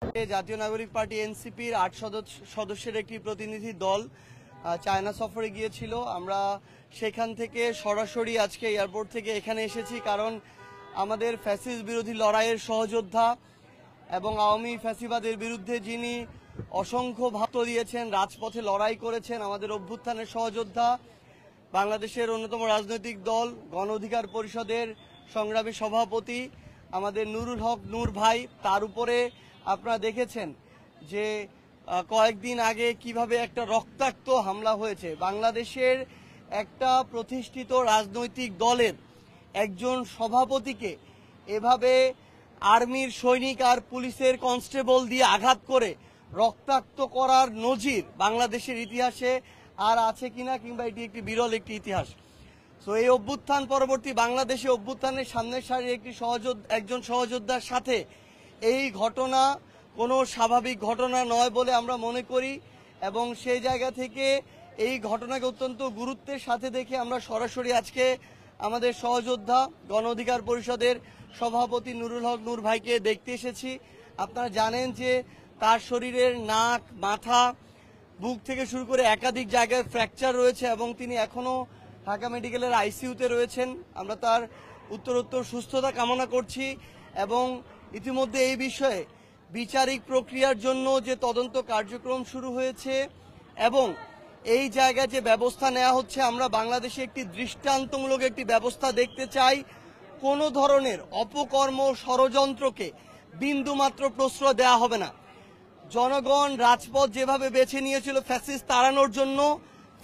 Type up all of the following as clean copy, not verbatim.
জাতীয় নাগরিক পার্টি এনসিপির ৮ সদস্যের একটি প্রতিনিধি দল চায়না সফরে গিয়েছিল। আমরা সেখান থেকে সরাসরি আজকে এয়ারপোর্ট থেকে এখানে এসেছি, কারণ আমাদের ফ্যাসিস্ট বিরোধী লড়াইয়ের সহযোদ্ধা এবং আওয়ামী ফ্যাসিবাদের বিরুদ্ধে যিনি অসংখ্য ভাত দিয়েছেন, রাজপথে লড়াই করেছেন, আমাদের অভ্যুত্থানের সহযোদ্ধা, বাংলাদেশের অন্যতম রাজনৈতিক দল গণ অধিকার পরিষদের সংগ্রামী সভাপতি আমাদের নুরুল হক নূর ভাই, তার উপরে আপনারা দেখেছেন যে কয়েকদিন আগে কিভাবে একটা রক্তাক্ত হামলা হয়েছে। বাংলাদেশের একটা প্রতিষ্ঠিত রাজনৈতিক দলের একজন সভাপতিকে এভাবে আর্মির সৈনিক আর পুলিশের কনস্টেবল দিয়ে আঘাত করে রক্তাক্ত করার নজির বাংলাদেশের ইতিহাসে আর আছে কিনা, কিংবা এটি একটি বিরল একটি ইতিহাস। তো এই অভ্যুত্থান পরবর্তী বাংলাদেশে অভ্যুত্থানের সামনের সারির একজন সহযোদ্ধার সাথে এই ঘটনা কোনো স্বাভাবিক ঘটনা নয় বলে আমরা মনে করি, এবং সেই জায়গা থেকে এই ঘটনাকে অত্যন্ত গুরুত্বের সাথে দেখে আমরা সরাসরি আজকে আমাদের সহযোদ্ধা গণ অধিকার পরিষদের সভাপতি নুরুল হক নূর ভাইকে দেখতে এসেছি। আপনারা জানেন যে তার শরীরের নাক, মাথা, বুক থেকে শুরু করে একাধিক জায়গায় ফ্র্যাকচার রয়েছে এবং তিনি এখনো ঢাকা মেডিকেলের আইসিইউতে রয়েছেন। আমরা তার উত্তরোত্তর সুস্থতা কামনা করছি এবং ইতিমধ্যে এই বিষয়ে বিচারিক প্রক্রিয়ার জন্য যে তদন্ত কার্যক্রম শুরু হয়েছে এবং এই জায়গায় যে ব্যবস্থা নেওয়া হচ্ছে, আমরা বাংলাদেশে একটি দৃষ্টান্তমূলক একটি ব্যবস্থা দেখতে চাই। কোনো ধরনের অপকর্ম, ষড়যন্ত্রকে বিন্দুমাত্র প্রশ্রয় দেওয়া হবে না। জনগণ রাজপথ যেভাবে বেছে নিয়েছিল ফ্যাসিস্ট তাড়ানোর জন্য,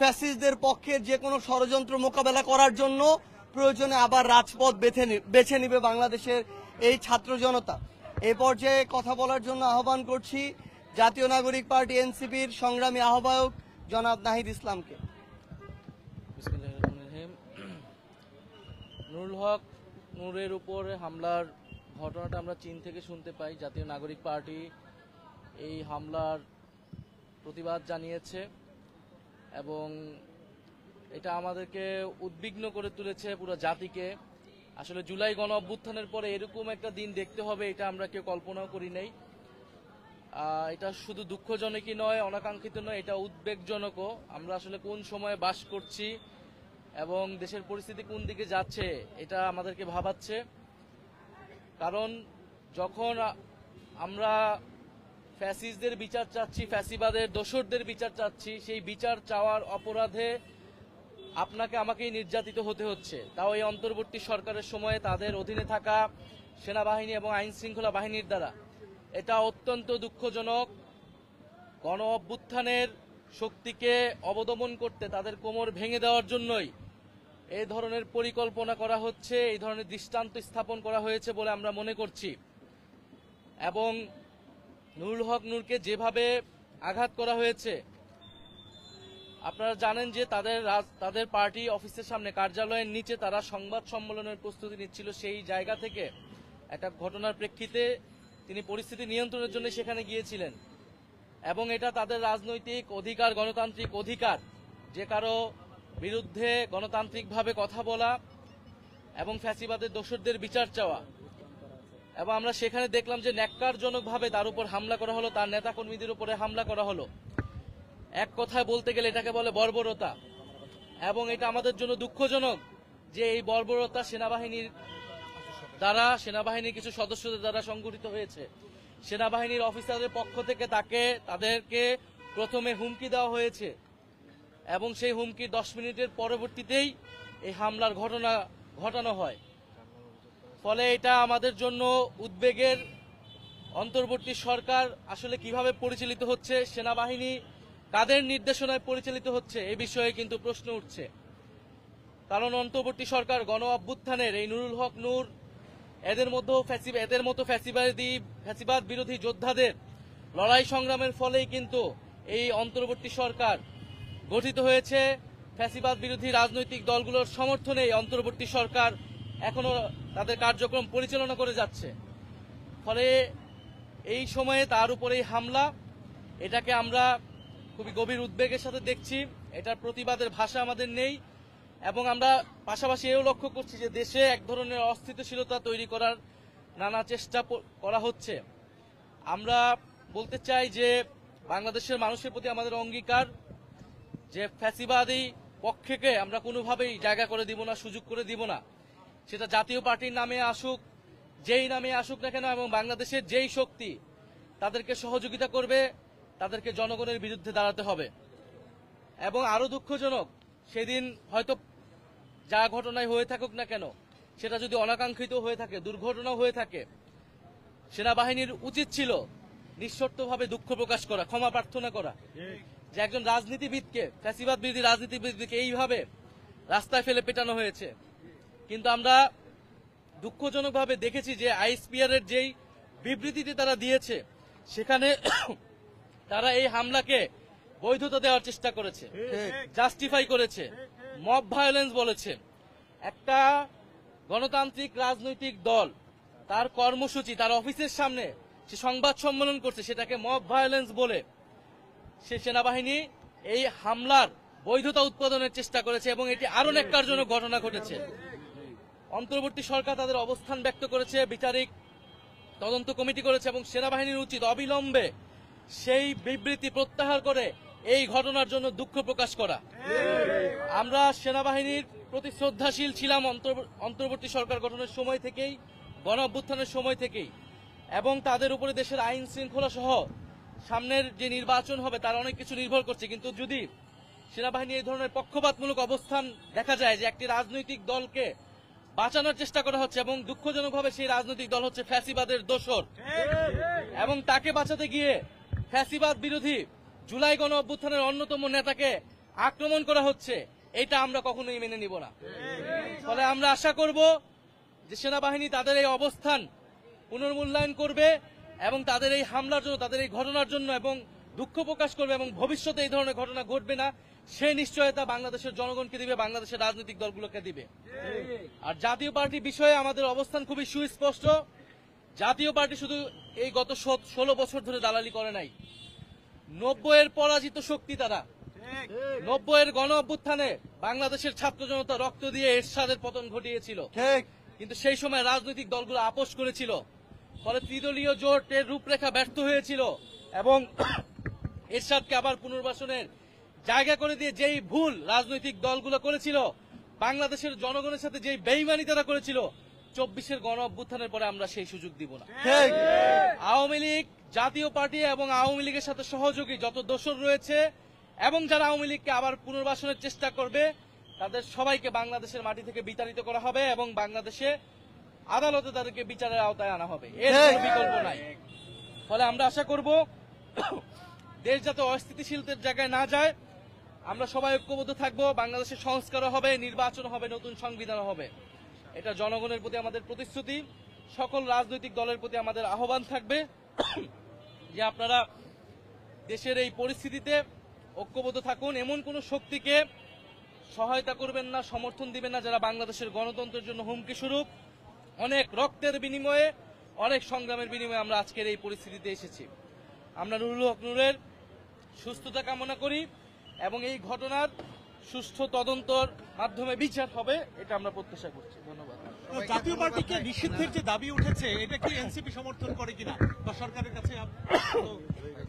ফ্যাসিস্টদের পক্ষের যে কোনো ষড়যন্ত্র মোকাবেলা করার জন্য প্রয়োজনে আবার রাজপথ বেছে নিবে বাংলাদেশের এই ছাত্র জনতা। এই পর্যায়ে কথা বলার জন্য আহ্বান করছি জাতীয় নাগরিক পার্টি এনসিপির সংগ্রামী আহ্বায়ক জনাব নাহিদ ইসলামকে। নুরুল হক নূরের উপর হামলার ঘটনাটা আমরা চীন থেকে শুনতে পাই। জাতীয় নাগরিক পার্টি এই হামলার প্রতিবাদ জানিয়েছে এবং এটা আমাদেরকে উদ্বিগ্ন করে তুলেছে পুরো জাতিকে। আসলে জুলাই গণ অভ্যুত্থানের পরে এরকম একটা দিন দেখতে হবে এটা আমরা কেউ কল্পনাও করি নাই। এটা শুধু দুঃখজনকই নয়, অনাকাঙ্ক্ষিত নয়, এটা উদ্বেগজনকও। আমরা আসলে কোন সময়ে বাস করছি এবং দেশের পরিস্থিতি কোন দিকে যাচ্ছে এটা আমাদেরকে ভাবাচ্ছে। কারণ যখন আমরা ফ্যাসিস্টদের বিচার চাচ্ছি, ফ্যাসিবাদের দোসরদের বিচার চাচ্ছি, সেই বিচার চাওয়ার অপরাধে আপনাকে আমাকেই নির্যাতিত হতে হচ্ছে, তাও এই অন্তর্বর্তী সরকারের সময়ে তাদের অধীনে থাকা সেনাবাহিনী এবং আইন শৃঙ্খলা বাহিনীর দ্বারা। এটা অত্যন্ত দুঃখজনক। গণ অভ্যুত্থানের শক্তিকে অবদমন করতে, তাদের কোমর ভেঙে দেওয়ার জন্যই এই ধরনের পরিকল্পনা করা হচ্ছে, এই ধরনের দৃষ্টান্ত স্থাপন করা হয়েছে বলে আমরা মনে করছি। এবং নুরুল হক নূরকে যেভাবে আঘাত করা হয়েছে, আপনারা জানেন যে তাদের পার্টি অফিসের সামনে, কার্যালয়ের নিচে তারা সংবাদ সম্মেলনের প্রস্তুতি নিচ্ছিল। সেই জায়গা থেকে একটা ঘটনার প্রেক্ষিতে তিনি পরিস্থিতি নিয়ন্ত্রণের জন্য সেখানে গিয়েছিলেন এবং এটা তাদের রাজনৈতিক অধিকার, গণতান্ত্রিক অধিকার, যে কারো বিরুদ্ধে গণতান্ত্রিকভাবে কথা বলা এবং ফ্যাসিবাদের দোসরদের বিচার চাওয়া। এবং আমরা সেখানে দেখলাম যে ন্যাক্কারজনকভাবে তার উপর হামলা করা হলো, তার নেতাকর্মীদের উপরে হামলা করা হলো। এক কথায় বলতে গেলে এটাকে বলে বর্বরতা। এবং এটা আমাদের জন্য দুঃখজনক যে এই বর্বরতা সেনাবাহিনীর দ্বারা, সেনাবাহিনীর কিছু সদস্যদের দ্বারা সংঘটিত হয়েছে। সেনাবাহিনীর অফিসারদের পক্ষ থেকে তাদেরকে প্রথমে হুমকি দেওয়া হয়েছে এবং সেই হুমকি 10 মিনিটের পরবর্তীতেই এই হামলার ঘটনা ঘটানো হয়। ফলে এটা আমাদের জন্য উদ্বেগের। অন্তর্বর্তী সরকার আসলে কিভাবে পরিচালিত হচ্ছে, সেনাবাহিনী কাদের নির্দেশনায় পরিচালিত হচ্ছে, এই বিষয়ে কিন্তু প্রশ্ন উঠছে। কারণ অন্তর্বর্তী সরকার গণ অভ্যুত্থানের এই নুরুল হক নূর, এদের মতো ফ্যাসিবাদ বিরোধী যোদ্ধাদের লড়াই সংগ্রামের ফলেই কিন্তু এই অন্তর্বর্তী সরকার গঠিত হয়েছে। ফ্যাসিবাদ বিরোধী রাজনৈতিক দলগুলোর সমর্থনে অন্তর্বর্তী সরকার এখনো তাদের কার্যক্রম পরিচালনা করে যাচ্ছে। ফলে এই সময়ে তার উপরেই হামলা, এটাকে আমরা খুবই গভীর উদ্বেগের সাথে দেখছি। এটার প্রতিবাদের ভাষা আমাদের নেই এবং আমরা পাশাপাশি এও লক্ষ্য করছি যে দেশে এক ধরনের অস্থিতিশীলতা তৈরি করার নানা চেষ্টা করা হচ্ছে। আমরা বলতে চাই যে বাংলাদেশের মানুষের প্রতি আমাদের অঙ্গীকার যে ফ্যাসিবাদী পক্ষকে আমরা কোনোভাবেই জায়গা করে দিব না, সুযোগ করে দিব না। সেটা জাতীয় পার্টির নামে আসুক, যেই নামে আসুক না কেন, এবং বাংলাদেশের যেই শক্তি তাদেরকে সহযোগিতা করবে তাদেরকে জনগণের বিরুদ্ধে দাঁড়াতে হবে। এবং আরো দুঃখজনক, সেদিন হয়তো যা ঘটনায় হয়ে থাকুক না কেন, সেটা যদি অনাকাঙ্ক্ষিত হয়ে থাকে, দুর্ঘটনা হয়ে থাকে, সেনাবাহিনীর উচিত ছিল নিঃশর্তভাবে দুঃখ প্রকাশ করা, ক্ষমা প্রার্থনা করা, যে একজন রাজনীতিবিদকে, ফ্যাসিবাদ বিরোধী রাজনীতিবিদকে এইভাবে রাস্তায় ফেলে পেটানো হয়েছে। কিন্তু আমরা দুঃখজনকভাবে দেখেছি যে আইএসপিআর এর যেই বিবৃতিটি তারা দিয়েছে, সেখানে তারা এই হামলাকে বৈধতা দেওয়ার চেষ্টা করেছে, জাস্টিফাই করেছে, মব ভায়োলেন্স বলেছে। একটা গণতান্ত্রিক রাজনৈতিক দল তার কর্মসূচি, তার অফিসের সামনে সে সংবাদ সম্মেলন করছে, সেটাকে মব ভায়োলেন্স বলে সে সেনাবাহিনী এই হামলার বৈধতা উৎপাদনের চেষ্টা করেছে এবং এটি আরো ন্যাক্কারজনক ঘটনা ঘটেছে। অন্তর্বর্তী সরকার তাদের অবস্থান ব্যক্ত করেছে, বিচারিক তদন্ত কমিটি করেছে এবং সেনাবাহিনীর উচিত অবিলম্বে সেই বিবৃতি প্রত্যাহার করে এই ঘটনার জন্য দুঃখ প্রকাশ করা। আমরা সেনাবাহিনীর প্রতি শ্রদ্ধাশীল ছিলাম অন্তর্বর্তী সরকার গঠনের সময় থেকেই, গণ অভ্যুত্থানের সময় থেকেই, এবং তাদের উপরে দেশের আইন শৃঙ্খলা সহ সামনের যে নির্বাচন হবে তার অনেক কিছু নির্ভর করছে। কিন্তু যদি সেনাবাহিনী এই ধরনের পক্ষপাতমূলক অবস্থান দেখা যায়, যে একটি রাজনৈতিক দলকে বাঁচানোর চেষ্টা করা হচ্ছে এবং দুঃখজনকভাবে সেই রাজনৈতিক দল হচ্ছে ফ্যাসিবাদের দোসর, এবং তাকে বাঁচাতে গিয়ে ফ্যাসিবাদ বিরোধী জুলাই গণ অভ্যুত্থানের অন্যতম নেতাকে আক্রমণ করা হচ্ছে, এটা আমরা কখনোই মেনে নিব না। ফলে আমরা আশা করব যে সেনাবাহিনী তাদের এই অবস্থান পুনর্মূল্যায়ন করবে এবং তাদের এই হামলার জন্য, তাদের এই ঘটনার জন্য এবং দুঃখ প্রকাশ করবে, এবং ভবিষ্যতে এই ধরনের ঘটনা ঘটবে না সেই নিশ্চয়তা বাংলাদেশের জনগণকে দিবে, বাংলাদেশের রাজনৈতিক দলগুলোকে দিবে। আর জাতীয় পার্টি বিষয়ে আমাদের অবস্থান খুবই সুস্পষ্ট। জাতীয় পার্টি শুধু এই গত 16 বছর ধরে দালালি করে নাই। 90-এর পরাজিত শক্তি তারা। 90-এর গণ অভ্যুত্থানে বাংলাদেশের ছাত্র জনতা রক্ত দিয়ে এরশাদের পতন ঘটিয়েছিল, কিন্তু সেই সময় রাজনৈতিক দলগুলো আপোষ করেছিল। ফলে ত্রিদলীয় জোটের রূপরেখা ব্যর্থ হয়েছিল এবং এরশাদকে আবার পুনর্বাসনের জায়গা করে দিয়ে যেই ভুল রাজনৈতিক দলগুলো করেছিল, বাংলাদেশের জনগণের সাথে যেই বেইমানি তারা করেছিল, 24-এর গণ অভ্যুত্থানের পরে আমরা সেই সুযোগ দিব না। আওয়ামী লীগ, জাতীয় পার্টি এবং আওয়ামী লীগের সাথে সহযোগী যত দোসর রয়েছে এবং যারা আওয়ামী লীগকে আবার পুনর্বাসনের চেষ্টা করবে, তাদের সবাইকে বাংলাদেশের মাটি থেকে বিতাড়িত করা হবে এবং বাংলাদেশে আদালতে তাদেরকে বিচারের আওতায় আনা হবে, এর কোনো বিকল্প নাই। ফলে আমরা আশা করব দেশ যাতে অস্থিতিশীলতার জায়গায় না যায়, আমরা সবাই ঐক্যবদ্ধ থাকবো, বাংলাদেশের সংস্কারও হবে, নির্বাচন হবে, নতুন সংবিধান হবে। এটা জনগণের প্রতি আমাদের প্রতিশ্রুতি। সকল রাজনৈতিক দলের প্রতি আমাদের আহ্বান থাকবে যে আপনারা দেশের এই পরিস্থিতিতে ঐক্যবদ্ধ থাকুন, এমন কোন শক্তিকে সহায়তা করবেন না, সমর্থন দিবেন না যারা বাংলাদেশের গণতন্ত্রের জন্য হুমকি স্বরূপ। অনেক রক্তের বিনিময়ে, অনেক সংগ্রামের বিনিময়ে আমরা আজকের এই পরিস্থিতিতে এসেছি। আমরা নুরুল হক নূরের সুস্থতা কামনা করি এবং এই ঘটনার সুষ্ঠু তদন্তর মাধ্যমে বিচার হবে, এটা আমরা প্রত্যাশা করছি। ধন্যবাদ। জাতীয় পার্টিকে নিষিদ্ধের যে দাবি উঠেছে, এটা কি এনসিপি সমর্থন করে কিনা বা সরকারের কাছে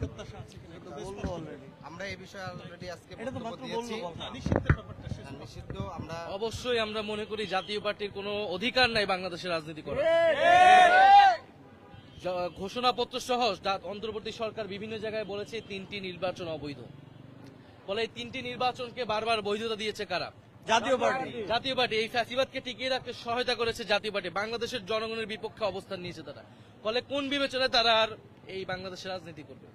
প্রত্যাশা আছে কিনা? আমরা এই বিষয়ে অলরেডি আজকে এটা তো মাত্র বললো কথা। নিষিদ্ধের ব্যাপারটা শেষ করো। নিষিদ্ধ আমরা অবশ্যই আমরা মনে করি জাতীয় পার্টির কোনো অধিকার নাই বাংলাদেশের রাজনীতি করার। ঘোষণাপত্র সহ অন্তর্বর্তী সরকার বিভিন্ন জায়গায় বলেছে 3টি নির্বাচন অবৈধ। ফলে এই 3টি নির্বাচনকে বারবার বৈধতা দিয়েছে কারা? জাতীয় পার্টি। জাতীয় পার্টি। এই ফ্যাসিবাদকে টিকিয়ে রাখতে সহায়তা করেছে জাতীয় পার্টি। বাংলাদেশের জনগণের বিপক্ষে অবস্থান নিয়েছে তারা। ফলে কোন বিবেচনায় তারা আর এই বাংলাদেশের রাজনীতি করবে?